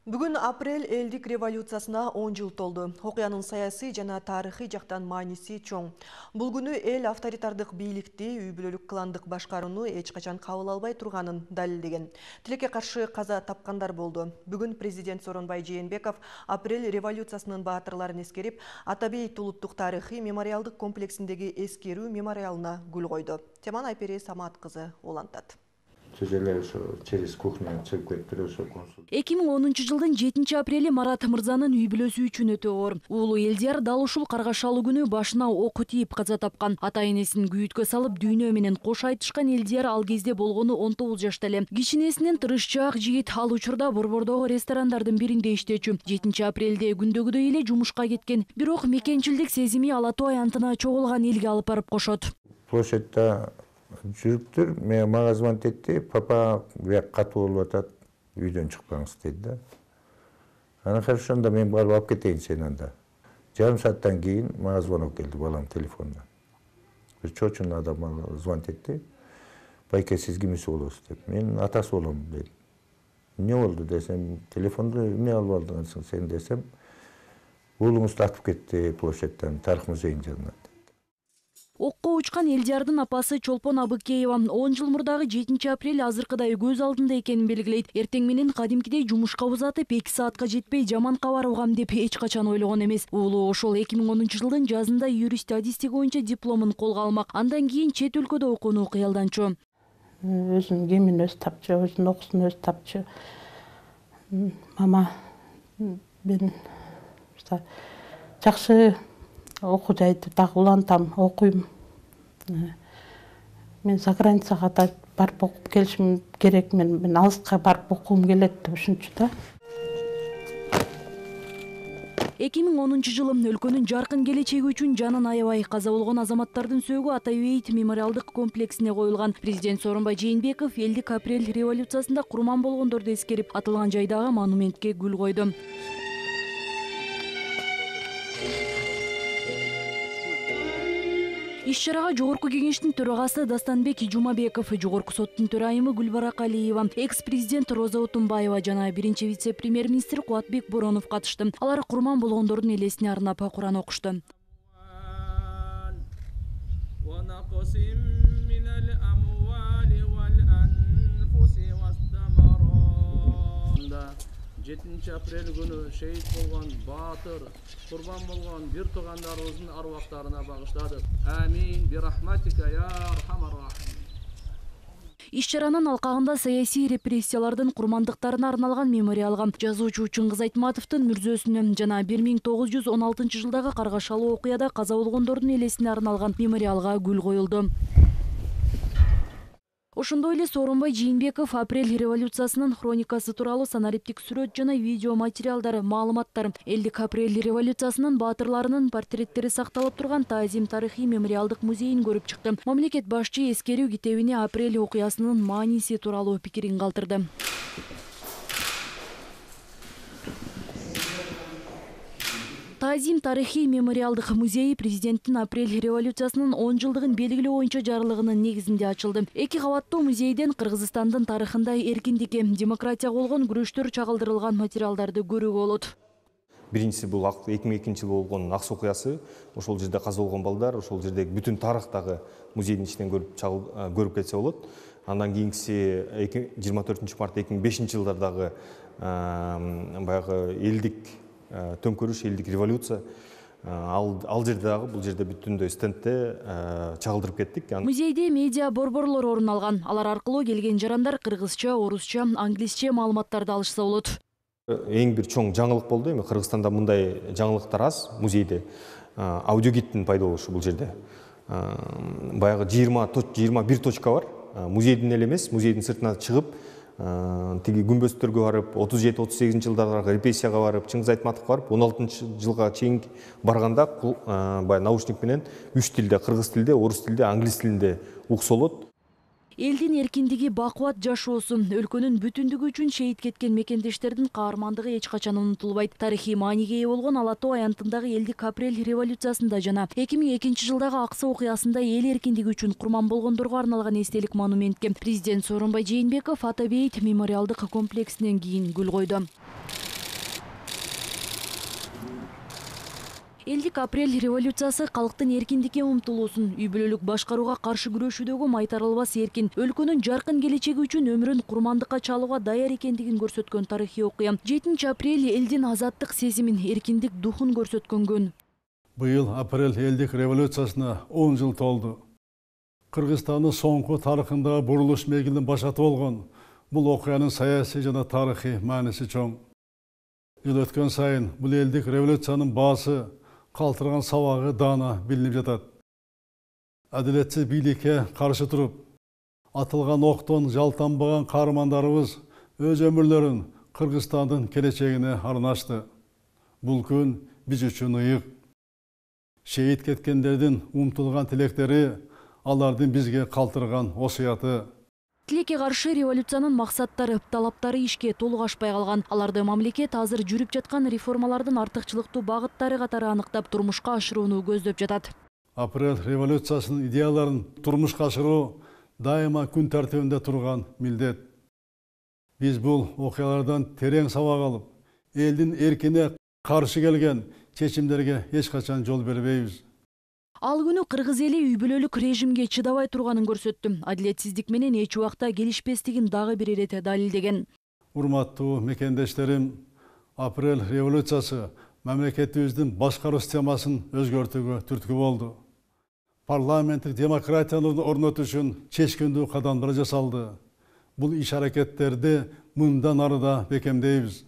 Бүгін апрель элдик революциясына 10 жыл толду. Окуянын саясий жана тарыхый жактан мааниси чоң. Бул күнү эл авторитардык бийликти, үй бүлөлүк кландык башкарууну эч качан кабыл албай турганын далилдеген. Тилекке каршы каза тапкандар болду. Бүгүн президент Сооронбай Жээнбеков апрель революциясынын баатырларын эскерип, Атабейт улуттук тарыхый мемориалдык комплексиндеги эскерүү мемориалына гүл койду. Теман Айпери Самат кызы улантат. Через кухню чыгып кетти ошо консул. 2010 жылдын 7 апрели Марат мырзанын үй бүлөсү үчүн өтө оор. Уулу Элдияр дал ушул каргашалуу күнү башына оку тийип каза тапкан. Ата энесин күйүткө салып дүйнө менен кош айтышкан Элдияр ал кезде болгону 19 жашта эле. Кичинесинен тырышчаак жигит, ал учурда Борбордогу ресторандардын биринде иштечү. 7 апрелде күндөгүдөй эле жумушка кеткен. Бирок мекенчилдик сезими Ала Тоо аянтына чогулган элге алып барып кошот. Площадьта жүрүптүр, мага звонить этти, папа бияк катуу болуп атат, үйдөн чыкпаңыз деди да. Ана хорошо, анда мен барып алып кетейин сени анда. Жарым сааттан кийин мага звонок келди балам телефонуна. Бир чочун адам звонить этти. Байке, сиз кимиси болосуз деп. Мен атасы болом дедим. Эмне болду десем, телефонду эмне алып алдыңыз сен десем, уулуңузду атып кетти площадьтан, тарых музейинин жанына. Окко учкан Элдиярдын апасы Чолпон Абыкеева 10 жыл мурдагы 7 апрель азыркыдай көз алдында экенин белгилейт. Эртең менен кадимкидей жумушка узатып 2 саатка жетпей жаман кабар угам деп эч качан ойлогон эмес. Уулу ошол 2010 жылдын жазында юристтатистика боюнча дипломун колго алмак. Андан кийин чет өлкөдө окууну кыялданчу. Өзүнүн кемин өзү тапчу, өзүнүн окуусун өзү тапчу. Мама, мен жакшы окуу жайды дагы улантам, окуйм. Мен за границага да барып окуп келишим керек, мен алыска барып окугум келет деп ушунчу да. 2010 жылы өлкөнүн жаркын келечеги үчүн жанын аябай каза болгон азаматтардын сөөгү Атабейт мемориалдык комплексине коюлган. Президент Сооронбай Жээнбеков элдик апрель революциясында курман болгондорду эскерип, аталган жайдагы монументке гүл койду. Иш-чарага Жогорку кеңештин төрагасы Дастанбек Жумабеков, Жогорку соттун төрайымы Гүлбарак Алиева, экс-президент Роза Отунбаева жана биринчи вице-премьер-министр Кубатбек Боронов катышты. Алар курман болгондордун элесине арнап Куран окушту. Апрель күнү шейит болгон баатыр, курбан болгон бир туугандарыбыздын арбактарына багыштадык. Амин би рахматика я архамар рахим. Иш-чаранын алкагында саясий репрессиялардын курмандыктарына арналган мемориалга, жазуучу Чыңгыз Айтматовдун мүрзөсүнө жана 1916 жылдагы каргашалуу окуяда каза болгондордун элесине арналган мемориалга гүл коюлду. Ошондой эле Сооронбай Жээнбеков апрель революциясынын хроникасы тууралуу санариптик сүрөт жана видео материалдар, маалыматтар, элдик апрель революциясынын баатырларынын портреттери сакталып турган Таазим тарыхый мемориалдык музейин көрүп чыкты. Мамлекет башчы эскерүү китебине апрель окуясынын мааниси тууралуу пикирин калтырды. Таазим тарыхый мемориалдык музейи президенттин апрель революциясынын 10 жылдыгын белгилөө боюнча жарлыгынын негизинде ачылды. 2 кабаттуу музейден Кыргызстандын тарыхында эркиндикке, демократияга болгон күрөштөр чагылдырылган материалдарды көрүүгө болот. Биринчиси бул 2002 жылы болгон Аксы окуясы, ошол жерде каза болгон балдар, ошол жердеги бүтүн тарыхтагы музейдин ичинен көрүп кетсе болот. Андан кийинкиси 24 март 2005 жылдардагы баягы элдик төңкөрүш, элдик революция, ал жерде дагы бул жерде бүтүндөй стендте чагылдырып кеттик. Музейде медиа борборлор орун алган. Алар аркылуу келген жарандар кыргызча, орусча, англисче маалыматтарды алышса болот. Эң бир чоң жаңылык болду. Эми Кыргызстанда мындай жаңылыктар аз музейде. Аудиогидтин пайда болушу бул жерде. Баягы 21 точка бар. Музейдин эле эмес, музейдин сыртына чыгып, тиги күмбөзтөргө барып, 37-38 жылдардагы репрессияга барып, Чыңгыз Айтматовго барып, 16 жылга чейин барганда баягы наушник менен 3 тилде, кыргыз тилде, орус тилде, англис тилинде укса болот. Элдин эркиндиги, бакубат жашоосу, өлкөнүн бүтүндүгү үчүн шейит кеткен мекендештердин каармандыгы эч качан унутулбайт. Тарыхый мааниге ээ болгон Ала Тоо аянтындагы элдик апрель революциясында жана 2002 жылдагы Аксы окуясында эл эркиндиги үчүн курман болгондорго арналган эстелик монументке президент Сооронбай Жээнбеков Атабейт мемориалдык комплексинен кийин гүл койду. Элдик апрель революциясы калктын эркиндикке умтулуусун, үй бүлөлүк башкарууга каршы күрөшүүдөгү майтарылбас эркин, өлкөнүн жаркын келечеги үчүн өмүрүн курмандыкка чалууга даяр экендигин көрсөткөн тарыхый окуя. 7 апрель элдин азаттык сезимин, эркиндик духун көрсөткөн күн. Быйыл апрель элдик революциясына 10 жыл толду. Кыргызстандын соңку тарыхындагы бурулуш мезгилинин башаты болгон бул окуянын саясий жана тарыхый мааниси чоң. Жыл өткөн сайын бул элдик революциянын баасы, калтырган сабагы даана билинип жатат. Адилетсиз бийликке каршы туруп, атылган октон жалтанбаган каармандарыбыз өз өмүрлөрүн Кыргызстандын келечегине арнашты. Бул күн биз үчүн ыйык. Шейит кеткендердин умтулган тилектери, алардын бизге калтырган осуяты. Тилекке каршы революциянын максаттары, талаптары ишке толук ашпай калган. Аларды мамлекет азыр жүрүп жаткан реформалардын артыкчылыктуу багыттары катары аныктап, турмушка ашырууну көздөп жатат. Апрель революциясынын идеяларын турмушка ашыруу дайыма күн тартибинде турган милдет. Биз бул окуялардан терең сабак алып, элдин эркине каршы келген чечимдерге эч качан жол бербейбиз. Ал күнү кыргыз эли үй бүлөлүк режимге чыдабай турганын көрсөттү. Адилетсиздик менен эч убакта келишпестигин дагы бир ирете далилдеген. Урматтуу мекендештерим, апрель революциясы мамлекетибиздин башкаруу системасын өзгөртүүгө түрткү болду. Парламенттик демократияны орнотуу үчүн чечкиндүү кадамдар жасалды. Бул иш аракеттерди мындан ары да бекемдейбиз.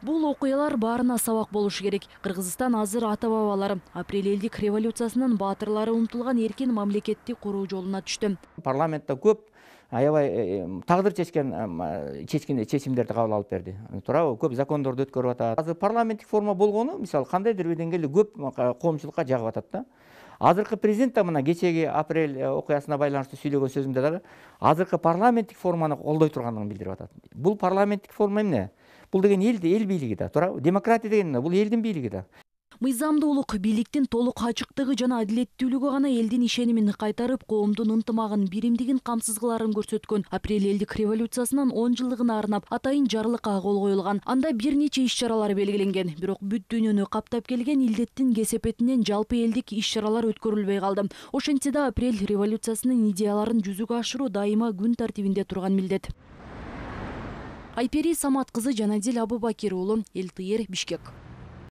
Бул окуялар баарына сабак болушу керек. Кыргызстан азыр ата-бабалары апрель элдик революциясынын баатырлары умтулган эркин мамлекетти куруу жолуна түштү. Парламентте көп аябай тагдыр чечкен чечимдерди кабыл алып берди. Туурабы, көп закондорду өткөрүп атат. Азыр парламенттик форма болгону, мисалы, кандайдыр бир деңгээлде көп коомчулукка жагып атат да. Азыркы президент да мына кечеги апрель окуясына байланыштуу сүйлөгөн сөзүндө дагы азыркы парламенттик форманы колдой тургандыгын билдирип атат. Бул парламенттик форма эмне? Бул деген эл бийлиги да, туурабы? Демократия деген бул элдин бийлиги да. Мыйзамдуулук, бийликтин толук ачыктыгы жана адилеттүүлүгү гана элдин ишенимин кайтарып, коомдун ынтымагын, биримдигин камсыз кыларын көрсөткөн. Апрель элдик революциясынын 10 жылдыгына арнап атайын жарлыкка кол коюлган. Анда бир нече иш-чаралар белгиленген. Бирок бүт дүйнөнү каптап келген илдеттин кесепетинен жалпы элдик иш-чаралар өткөрүлбөй калды. Ошентсе да апрель революциясынын идеяларын жүзүгө ашыруу дайыма күн тартибинде турган милдет. Айпери Самат кызы Жанадил Абубакир уулу, эл тыйыр, Бишкек.